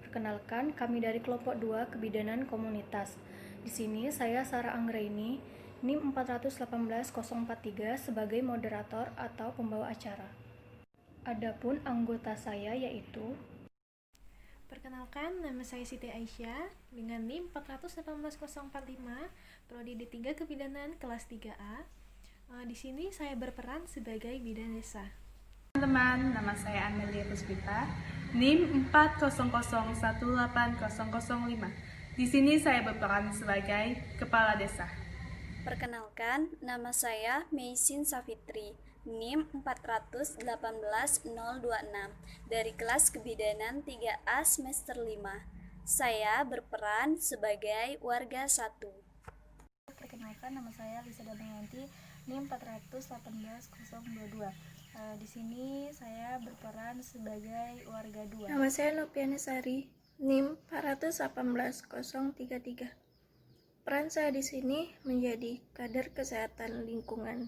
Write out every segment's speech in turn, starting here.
Perkenalkan, kami dari kelompok 2 Kebidanan Komunitas. Di sini saya Sarah Anggraini, NIM 418043 sebagai moderator atau pembawa acara. Adapun anggota saya yaitu Perkenalkan, nama saya Siti Aisyah dengan NIM 418045, Prodi D3 Kebidanan kelas 3A. Di sini saya berperan sebagai bidan desa. Teman-teman, nama saya Amelia Puspita, NIM 40018005. Di sini saya berperan sebagai kepala desa. Perkenalkan, nama saya Meisin Safitri, NIM 418026 dari kelas Kebidanan 3A semester 5. Saya berperan sebagai warga 1. Perkenalkan, nama saya Lisa Damayanti, NIM 418022. Di sini saya berperan sebagai warga 2. Nama saya Nopiani Sari, NIM 418033. Peran saya di sini menjadi kader kesehatan lingkungan.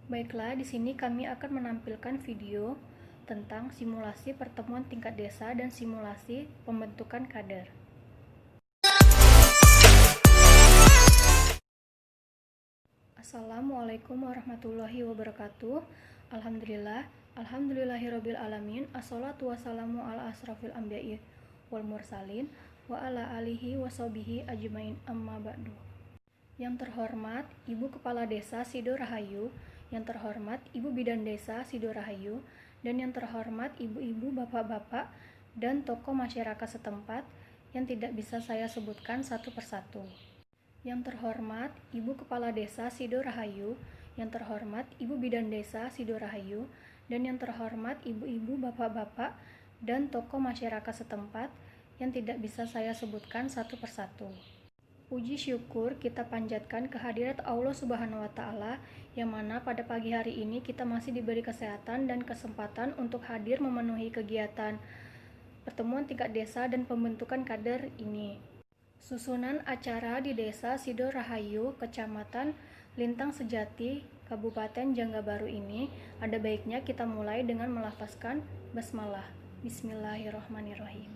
Baiklah, di sini kami akan menampilkan video tentang simulasi pertemuan tingkat desa dan simulasi pembentukan kader. Assalamualaikum warahmatullahi wabarakatuh. Alhamdulillahirabbil alamin. Assalatu wassalamu ala asrafil anbiya'i wal mursalin wa ala alihi washabihi ajmain, amma ba'du. Yang terhormat Ibu Kepala Desa Sido Rahayu, yang terhormat Ibu Bidan Desa Sido Rahayu, dan yang terhormat ibu-ibu, bapak-bapak, dan tokoh masyarakat setempat yang tidak bisa saya sebutkan satu persatu. Yang terhormat Ibu Kepala Desa Sido Rahayu, yang terhormat Ibu Bidan Desa Sido Rahayu, dan yang terhormat ibu-ibu, bapak-bapak, dan tokoh masyarakat setempat yang tidak bisa saya sebutkan satu persatu. Puji syukur kita panjatkan kehadirat Allah Subhanahu wa Ta'ala, yang mana pada pagi hari ini kita masih diberi kesehatan dan kesempatan untuk hadir memenuhi kegiatan pertemuan tingkat desa dan pembentukan kader ini. Susunan acara di Desa Sido Rahayu, Kecamatan Lintang Sejati, Kabupaten Janggabaru ini ada baiknya kita mulai dengan melafazkan basmalah. Bismillahirrahmanirrahim.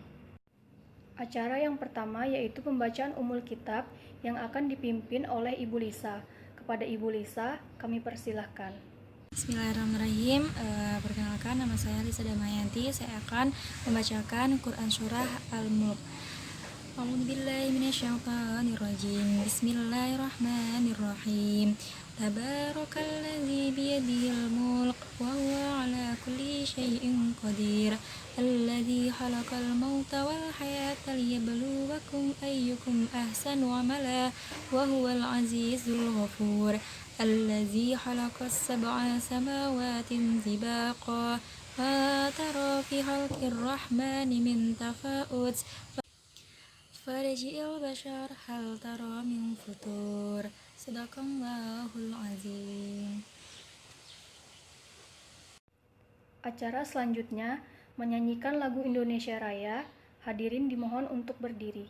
Acara yang pertama yaitu pembacaan Ummul Kitab yang akan dipimpin oleh Ibu Lisa. Kepada Ibu Lisa, kami persilahkan. Bismillahirrahmanirrahim. Perkenalkan, nama saya Lisa Damayanti. Saya akan membacakan Quran Surah Al-Mulk. A'udzubillahi minasyaitonirrajim. Bismillahirrahmanirrahim. Tabarakalladzi biyadihil mulk wa huwa ala kulli syai'in qadir. Alladzi khalaqal mauta wal hayata liyabluwakum ayyukum ahsanu amala wa huwal azizul ghafur. Alladzi khalaqas sab'a samawatin tibaqa ma tara fi khalqir rahmani min tafa'ut Farji'il bashar hal tara min futur. Sadaqallahul azim. Acara selanjutnya menyanyikan lagu Indonesia Raya. Hadirin dimohon untuk berdiri.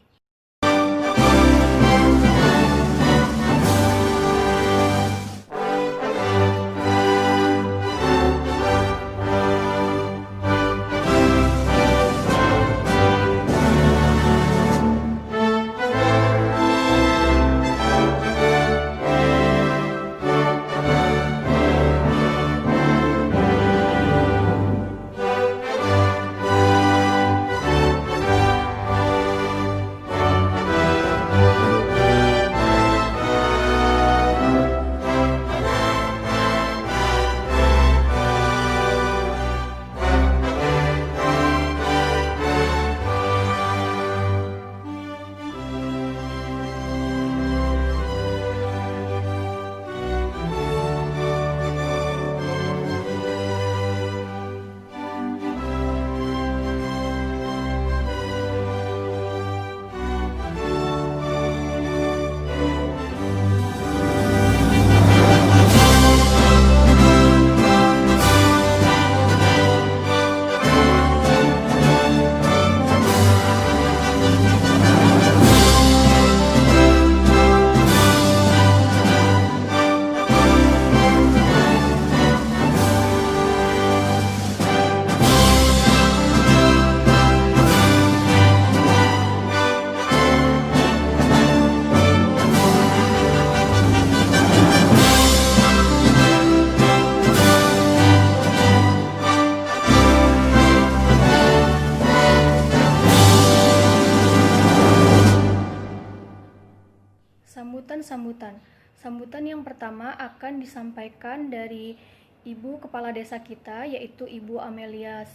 memberikan sambutan. Sambutan yang pertama akan disampaikan dari Ibu Kepala Desa kita, yaitu Ibu Amelia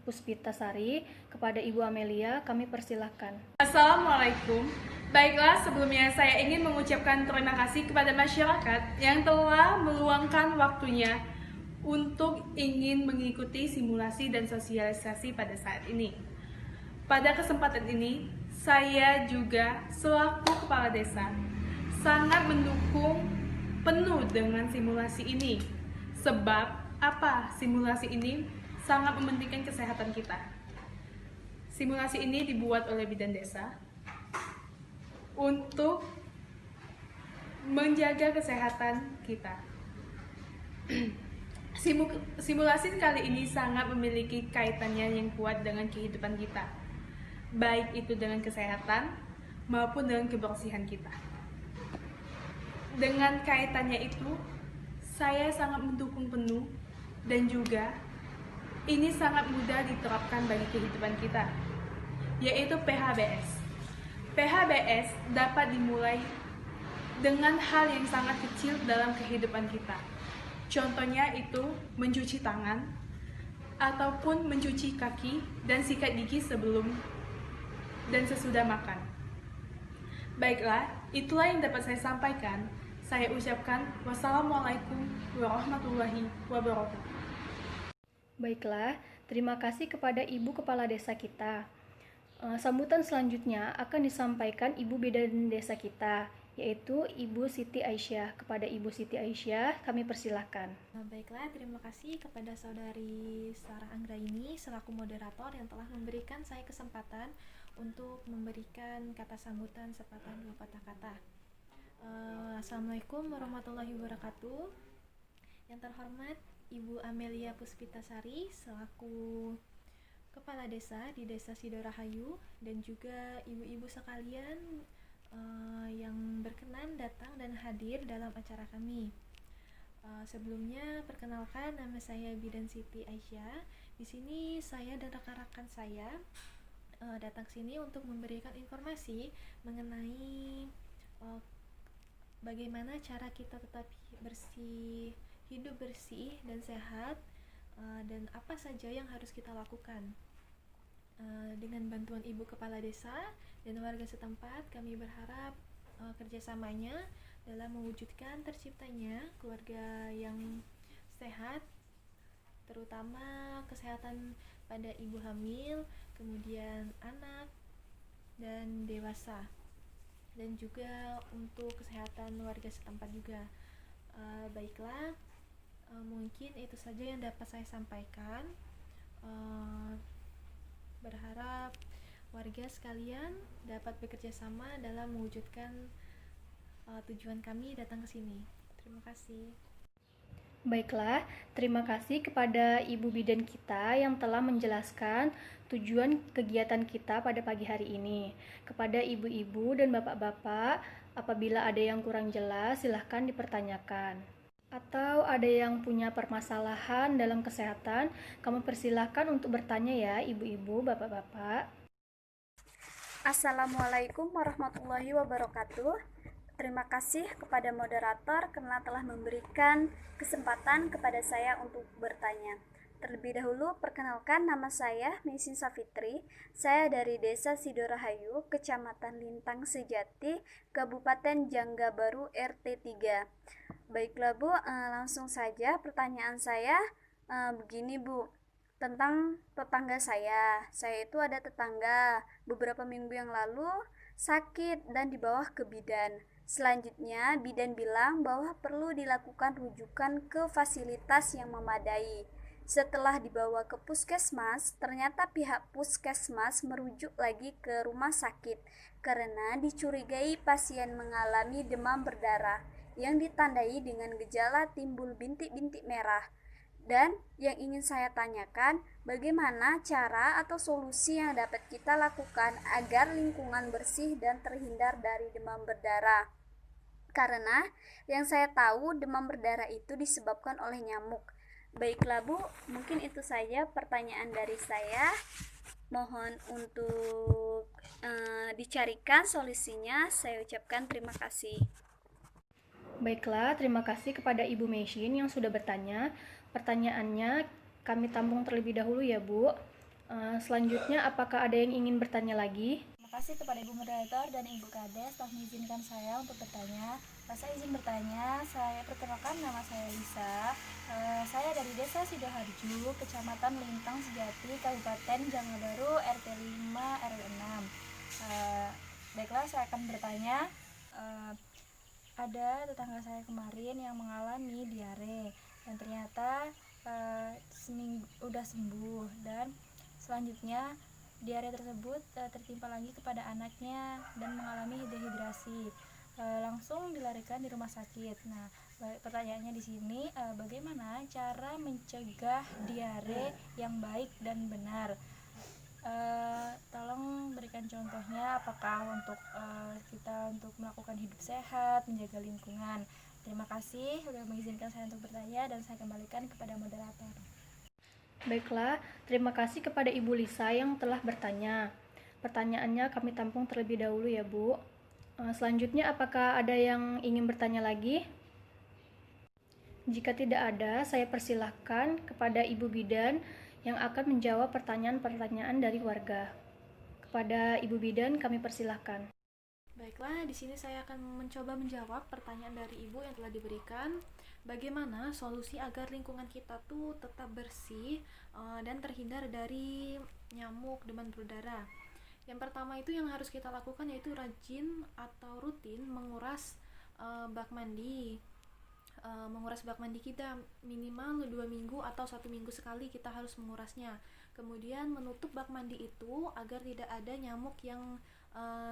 Puspitasari. Kepada Ibu Amelia, kami persilahkan. Assalamualaikum. Baiklah, sebelumnya saya ingin mengucapkan terima kasih kepada masyarakat yang telah meluangkan waktunya untuk ingin mengikuti simulasi dan sosialisasi pada saat ini. Pada kesempatan ini, saya juga selaku kepala desa sangat mendukung penuh dengan simulasi ini. Sebab apa? Simulasi ini sangat mementingkan kesehatan kita. Simulasi ini dibuat oleh bidan desa untuk menjaga kesehatan kita. Simulasi kali ini sangat memiliki kaitannya yang kuat dengan kehidupan kita, baik itu dengan kesehatan maupun dengan kebersihan kita. Dengan kaitannya itu, saya sangat mendukung penuh dan juga ini sangat mudah diterapkan bagi kehidupan kita, yaitu PHBS. PHBS dapat dimulai dengan hal yang sangat kecil dalam kehidupan kita. Contohnya itu mencuci tangan, ataupun mencuci kaki dan sikat gigi sebelum dan sesudah makan. Baiklah, itulah yang dapat saya sampaikan. Saya ucapkan wassalamualaikum warahmatullahi wabarakatuh. Baiklah, terima kasih kepada Ibu Kepala Desa kita. Sambutan selanjutnya akan disampaikan Ibu Bidan Desa kita, yaitu Ibu Siti Aisyah. Kepada Ibu Siti Aisyah, kami persilahkan. Baiklah, terima kasih kepada Saudari Sarah Anggraini selaku moderator yang telah memberikan saya kesempatan untuk memberikan kata sambutan sepatah dua patah kata. Assalamualaikum warahmatullahi wabarakatuh. Yang terhormat Ibu Amelia Puspitasari selaku Kepala Desa di Desa Sidorahayu dan juga ibu-ibu sekalian yang berkenan datang dan hadir dalam acara kami. Sebelumnya perkenalkan, nama saya Bidan Siti Aisyah. Di sini saya dan rekan-rekan saya datang sini untuk memberikan informasi mengenai bagaimana cara kita tetap bersih, hidup bersih dan sehat, dan apa saja yang harus kita lakukan. Dengan bantuan Ibu Kepala Desa dan warga setempat, kami berharap kerjasamanya dalam mewujudkan terciptanya keluarga yang sehat, terutama kesehatan pada ibu hamil, kemudian anak dan dewasa, dan juga untuk kesehatan warga setempat juga. Baiklah, mungkin itu saja yang dapat saya sampaikan. Berharap warga sekalian dapat bekerja sama dalam mewujudkan tujuan kami datang ke sini. Terima kasih. Baiklah, terima kasih kepada Ibu Bidan kita yang telah menjelaskan tujuan kegiatan kita pada pagi hari ini. Kepada ibu-ibu dan bapak-bapak, apabila ada yang kurang jelas, silahkan dipertanyakan. Atau ada yang punya permasalahan dalam kesehatan, kamu persilahkan untuk bertanya ya, ibu-ibu, bapak-bapak. Assalamualaikum warahmatullahi wabarakatuh. Terima kasih kepada moderator karena telah memberikan kesempatan kepada saya untuk bertanya. Terlebih dahulu, perkenalkan, nama saya Meisin Safitri. Saya dari Desa Sidorahayu, Kecamatan Lintang Sejati, Kabupaten Jangga Baru, RT 3. Baiklah Bu, langsung saja pertanyaan saya begini Bu, tentang tetangga saya. Saya itu ada tetangga, beberapa minggu yang lalu sakit dan dibawa ke bidan. Selanjutnya, bidan bilang bahwa perlu dilakukan rujukan ke fasilitas yang memadai. Setelah dibawa ke puskesmas, ternyata pihak puskesmas merujuk lagi ke rumah sakit karena dicurigai pasien mengalami demam berdarah yang ditandai dengan gejala timbul bintik-bintik merah. Dan yang ingin saya tanyakan, bagaimana cara atau solusi yang dapat kita lakukan agar lingkungan bersih dan terhindar dari demam berdarah? Karena yang saya tahu demam berdarah itu disebabkan oleh nyamuk. Baiklah Bu, mungkin itu saja pertanyaan dari saya. Mohon untuk dicarikan solusinya. Saya ucapkan terima kasih. Baiklah, terima kasih kepada Ibu Meshin yang sudah bertanya. Pertanyaannya kami tampung terlebih dahulu ya, Bu. Selanjutnya, apakah ada yang ingin bertanya lagi? Terima kasih kepada Ibu Moderator dan Ibu Kades telah mengizinkan saya untuk bertanya. Saya izin bertanya, saya perkenalkan nama saya Lisa. Saya dari Desa Sidoharjo, Kecamatan Lintang Sejati, Kabupaten Jangga Baru, RT 5 RW 6. Baiklah, saya akan bertanya. Ada tetangga saya kemarin yang mengalami diare dan ternyata seminggu udah sembuh, dan selanjutnya diare tersebut tertimpa lagi kepada anaknya dan mengalami dehidrasi. Langsung dilarikan di rumah sakit. Nah, pertanyaannya di sini, bagaimana cara mencegah diare yang baik dan benar? Tolong berikan contohnya, apakah untuk kita untuk melakukan hidup sehat, menjaga lingkungan. Terima kasih sudah mengizinkan saya untuk bertanya, dan saya kembalikan kepada moderator. Baiklah, terima kasih kepada Ibu Lisa yang telah bertanya. Pertanyaannya kami tampung terlebih dahulu ya, Bu. Selanjutnya, apakah ada yang ingin bertanya lagi? Jika tidak ada, saya persilahkan kepada Ibu Bidan yang akan menjawab pertanyaan-pertanyaan dari warga. Kepada Ibu Bidan, kami persilahkan. Baiklah, di sini saya akan mencoba menjawab pertanyaan dari Ibu yang telah diberikan. Bagaimana solusi agar lingkungan kita tuh tetap bersih dan terhindar dari nyamuk, demam berdarah? Yang pertama itu yang harus kita lakukan yaitu rajin atau rutin menguras bak mandi. Menguras bak mandi kita minimal 2 minggu atau 1 minggu sekali kita harus mengurasnya. Kemudian menutup bak mandi itu agar tidak ada nyamuk yang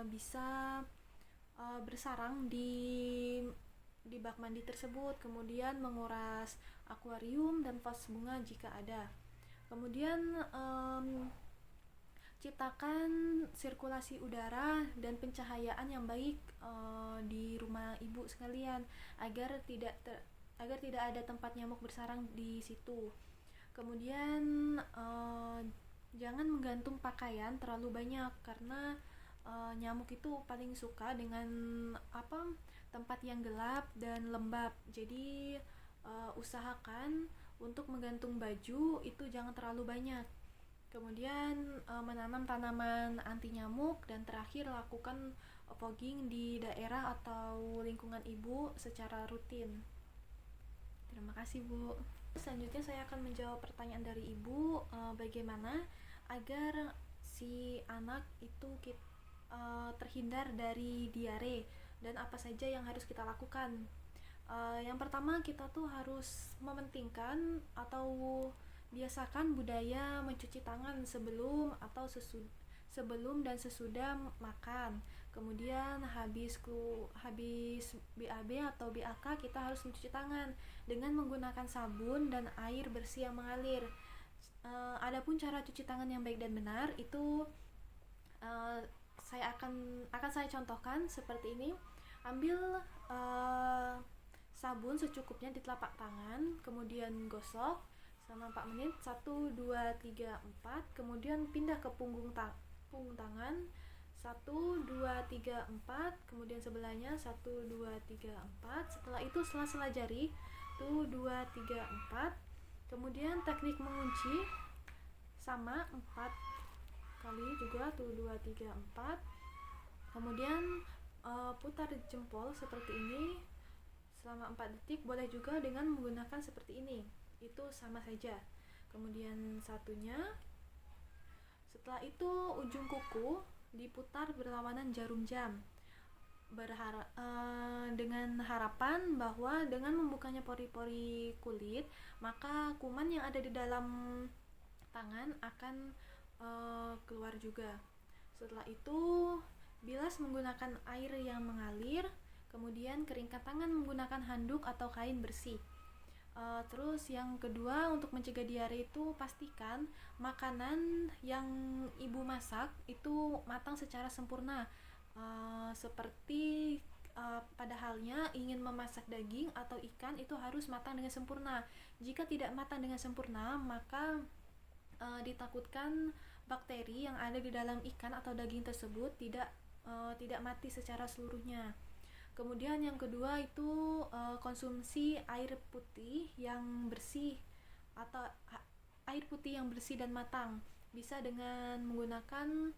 bisa bersarang di bak mandi tersebut. Kemudian menguras akuarium dan vas bunga jika ada. Kemudian ciptakan sirkulasi udara dan pencahayaan yang baik di rumah ibu sekalian agar tidak ada tempat nyamuk bersarang di situ. Kemudian jangan menggantung pakaian terlalu banyak karena nyamuk itu paling suka dengan tempat yang gelap dan lembab. Jadi usahakan untuk menggantung baju itu jangan terlalu banyak. Kemudian menanam tanaman anti nyamuk, dan terakhir lakukan fogging di daerah atau lingkungan ibu secara rutin. Terima kasih, Bu. Selanjutnya saya akan menjawab pertanyaan dari ibu, bagaimana agar si anak itu terhindar dari diare dan apa saja yang harus kita lakukan. Yang pertama, kita tuh harus mementingkan atau biasakan budaya mencuci tangan sebelum dan sesudah makan. Kemudian habis BAB atau BAK kita harus mencuci tangan dengan menggunakan sabun dan air bersih yang mengalir. Adapun cara cuci tangan yang baik dan benar itu saya akan saya contohkan seperti ini. Ambil sabun secukupnya di telapak tangan, kemudian gosok selama 4 menit, 1, 2, 3, 4. Kemudian pindah ke punggung tangan, 1, 2, 3, 4. Kemudian sebelahnya 1, 2, 3, 4. Setelah itu sela-sela jari, 1, 2, 3, 4. Kemudian teknik mengunci sama 4 kali juga, 1, 2, 3, 4. Kemudian putar jempol seperti ini selama 4 detik. Boleh juga dengan menggunakan seperti ini, itu sama saja. Kemudian satunya, setelah itu ujung kuku diputar berlawanan jarum jam, dengan harapan bahwa dengan membukanya pori-pori kulit, maka kuman yang ada di dalam tangan akan keluar juga. Setelah itu bilas menggunakan air yang mengalir, kemudian keringkan tangan menggunakan handuk atau kain bersih. Terus yang kedua, untuk mencegah diare itu pastikan makanan yang ibu masak itu matang secara sempurna. Seperti pada halnya ingin memasak daging atau ikan, itu harus matang dengan sempurna. Jika tidak matang dengan sempurna, maka ditakutkan bakteri yang ada di dalam ikan atau daging tersebut tidak mati secara seluruhnya. Kemudian yang kedua itu konsumsi air putih yang bersih atau air putih yang bersih dan matang. Bisa dengan menggunakan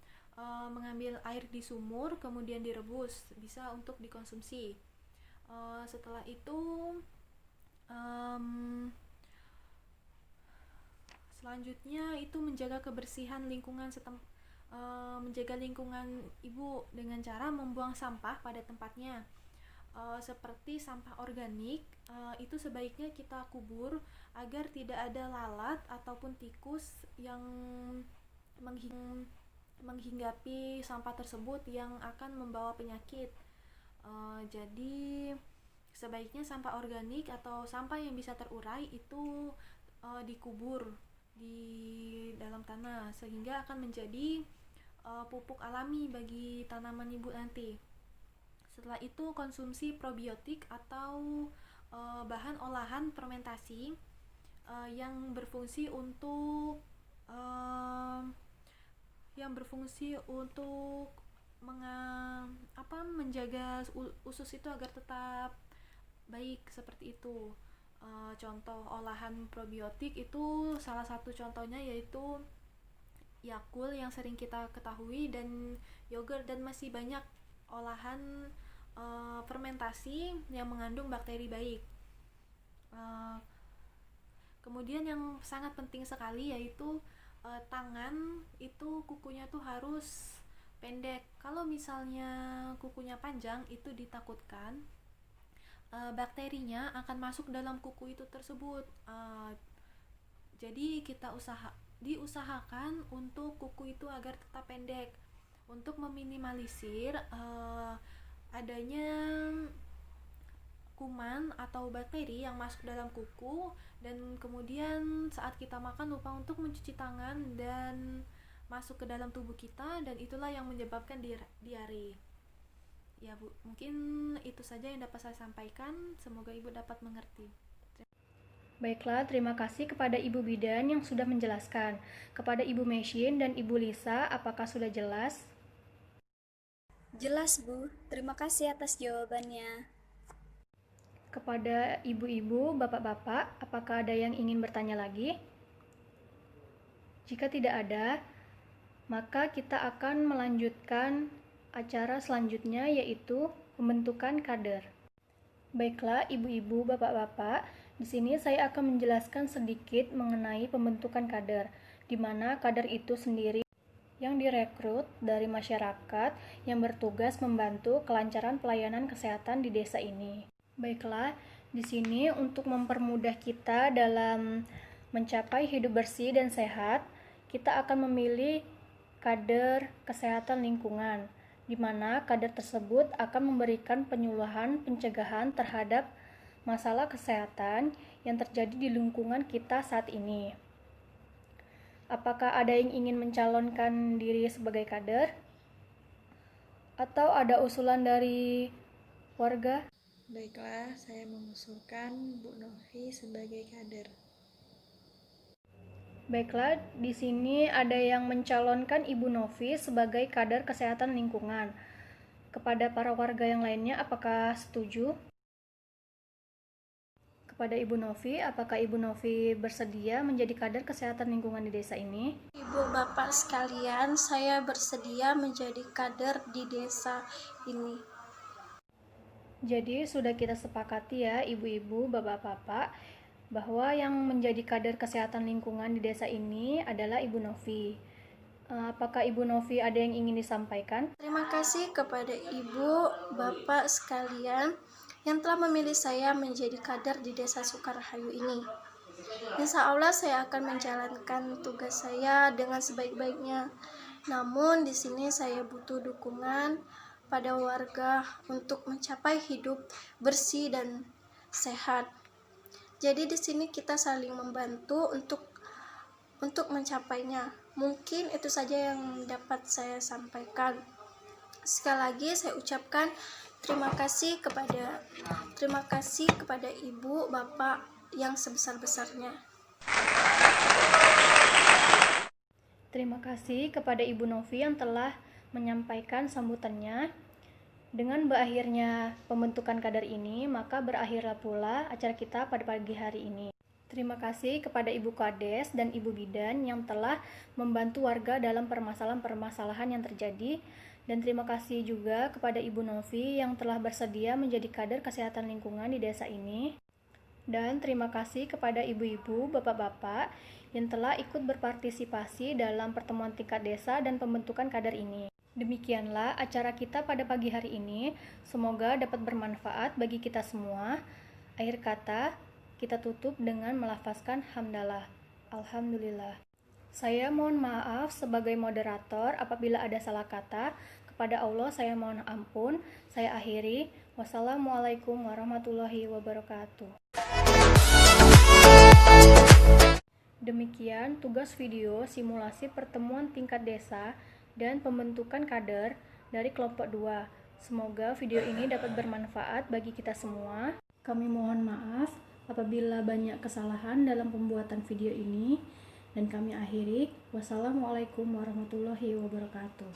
mengambil air di sumur kemudian direbus, bisa untuk dikonsumsi. Setelah itu selanjutnya itu menjaga kebersihan lingkungan menjaga lingkungan ibu dengan cara membuang sampah pada tempatnya. Seperti sampah organik itu sebaiknya kita kubur agar tidak ada lalat ataupun tikus yang menghinggapi sampah tersebut yang akan membawa penyakit. Jadi sebaiknya sampah organik atau sampah yang bisa terurai itu dikubur di dalam tanah sehingga akan menjadi pupuk alami bagi tanaman ibu nanti. Setelah itu konsumsi probiotik atau bahan olahan fermentasi yang berfungsi untuk menjaga usus itu agar tetap baik, seperti itu. Contoh olahan probiotik itu salah satu contohnya yaitu Yakult yang sering kita ketahui, dan yogurt, dan masih banyak olahan fermentasi yang mengandung bakteri baik. Kemudian yang sangat penting sekali yaitu tangan itu kukunya tuh harus pendek. Kalau misalnya kukunya panjang itu ditakutkan bakterinya akan masuk dalam kuku itu tersebut. Jadi diusahakan untuk kuku itu agar tetap pendek untuk meminimalisir adanya kuman atau bakteri yang masuk dalam kuku, dan kemudian saat kita makan lupa untuk mencuci tangan dan masuk ke dalam tubuh kita, dan itulah yang menyebabkan diare. Ya Bu, mungkin itu saja yang dapat saya sampaikan, semoga Ibu dapat mengerti. Baiklah, terima kasih kepada Ibu Bidan yang sudah menjelaskan. Kepada Ibu Meshin dan Ibu Lisa, apakah sudah jelas? Jelas, Bu. Terima kasih atas jawabannya. Kepada ibu-ibu, bapak-bapak, apakah ada yang ingin bertanya lagi? Jika tidak ada, maka kita akan melanjutkan acara selanjutnya, yaitu pembentukan kader. Baiklah, ibu-ibu, bapak-bapak, di sini saya akan menjelaskan sedikit mengenai pembentukan kader, di mana kader itu sendiri yang direkrut dari masyarakat yang bertugas membantu kelancaran pelayanan kesehatan di desa ini. Baiklah, di sini untuk mempermudah kita dalam mencapai hidup bersih dan sehat, kita akan memilih kader kesehatan lingkungan, di mana kader tersebut akan memberikan penyuluhan pencegahan terhadap masalah kesehatan yang terjadi di lingkungan kita saat ini. Apakah ada yang ingin mencalonkan diri sebagai kader? Atau ada usulan dari warga? Baiklah, saya mengusulkan Bu Novi sebagai kader. Baiklah, di sini ada yang mencalonkan Ibu Novi sebagai kader kesehatan lingkungan. Kepada para warga yang lainnya, apakah setuju? Kepada Ibu Novi, apakah Ibu Novi bersedia menjadi kader kesehatan lingkungan di desa ini? Ibu bapak sekalian, saya bersedia menjadi kader di desa ini. Jadi sudah kita sepakati ya ibu-ibu, bapak-bapak, bahwa yang menjadi kader kesehatan lingkungan di desa ini adalah Ibu Novi. Apakah Ibu Novi ada yang ingin disampaikan? Terima kasih kepada ibu bapak sekalian yang telah memilih saya menjadi kader di desa Sukarhayu ini. Insya Allah saya akan menjalankan tugas saya dengan sebaik-baiknya. Namun di sini saya butuh dukungan pada warga untuk mencapai hidup bersih dan sehat. Jadi di sini kita saling membantu untuk mencapainya. Mungkin itu saja yang dapat saya sampaikan. Sekali lagi saya ucapkan terima kasih kepada ibu bapak yang sebesar-besarnya. Terima kasih kepada Ibu Novi yang telah menyampaikan sambutannya. Dengan berakhirnya pembentukan kader ini, maka berakhirlah pula acara kita pada pagi hari ini. Terima kasih kepada Ibu Kades dan Ibu Bidan yang telah membantu warga dalam permasalahan-permasalahan yang terjadi. Dan terima kasih juga kepada Ibu Novi yang telah bersedia menjadi kader kesehatan lingkungan di desa ini. Dan terima kasih kepada ibu-ibu, bapak-bapak yang telah ikut berpartisipasi dalam pertemuan tingkat desa dan pembentukan kader ini. Demikianlah acara kita pada pagi hari ini. Semoga dapat bermanfaat bagi kita semua. Akhir kata, kita tutup dengan melafazkan hamdalah. Alhamdulillah. Saya mohon maaf sebagai moderator apabila ada salah kata. Kepada Allah saya mohon ampun. Saya akhiri. Wassalamualaikum warahmatullahi wabarakatuh. Demikian tugas video simulasi pertemuan tingkat desa dan pembentukan kader dari kelompok 2. Semoga video ini dapat bermanfaat bagi kita semua. Kami mohon maaf apabila banyak kesalahan dalam pembuatan video ini. Dan kami akhiri. Wassalamualaikum warahmatullahi wabarakatuh.